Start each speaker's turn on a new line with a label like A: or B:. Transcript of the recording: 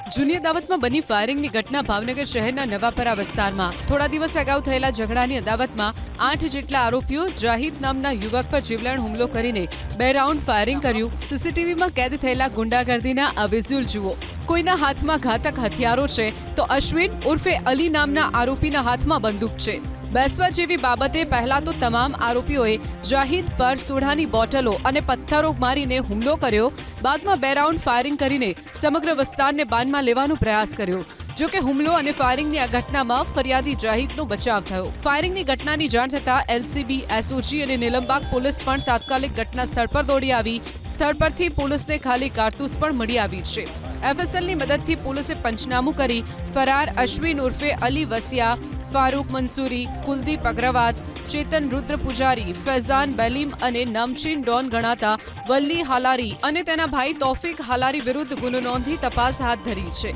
A: જૂની અદાવતમાં બની ફાયરિંગની ઘટના ભાવનગર શહેરના નવાપરા વિસ્તારમાં થોડા દિવસ અગાઉ થયેલા ઝઘડાની અદાવતમાં 8 જેટલા આરોપીઓ જાહિદ નામના યુવક પર જીવલેણ હુમલો કરીને 2 રાઉન્ડ ફાયરિંગ કર્યું। સીસીટીવીમાં કેદ થયેલા ગુંડાગર્દીના આ વિઝ્યુઅલ જુઓ। કોઈના હાથમાં ઘાતક હથિયારો છે તો અશ્વિન ઉર્ફે અલી નામના આરોપીના હાથમાં બંદૂક છે। બેસવા જેવી બાબતે પહેલા તો તમામ આરોપીઓએ જાહિદ પર સોડાની બોટલો અને પથ્થરો મારીને હુમલો કર્યો। બાદમાં 2 રાઉન્ડ ફાયરિંગ કરીને સમગ્ર વિસ્તારને બાનમાં લેવાનો પ્રયાસ કર્યો। જો કે હુમલો અને ફાયરિંગની આ ઘટનામાં ફરિયાદી જાહિદનો બચાવ થયો। ફાયરિંગની ઘટનાની જાણ થતાં એલસીબી, એસઓજી અને નીલમબાગ પોલીસ પણ તાત્કાલિક ઘટના સ્થળ પર દોડી આવી। સ્થળ પરથી પોલીસને ખાલી કારતૂસ પણ મળી આવી છે। એફએસએલની મદદથી પોલીસે પંચનામું કરી ફરાર અશ્વિન ઉર્ફે અલી વસિયા, ફારૂક મંસૂરી, કુલદીપ અગ્રવાલ, ચેતન રુદ્ર પુજારી, ફૈઝાન બેલીમ અને નામચીન ડોન ગણાતા વલ્લી હાલારી અને તેના ભાઈ તૌફિક હાલારી વિરુદ્ધ ગુનો નોંધી તપાસ હાથ ધરી છે।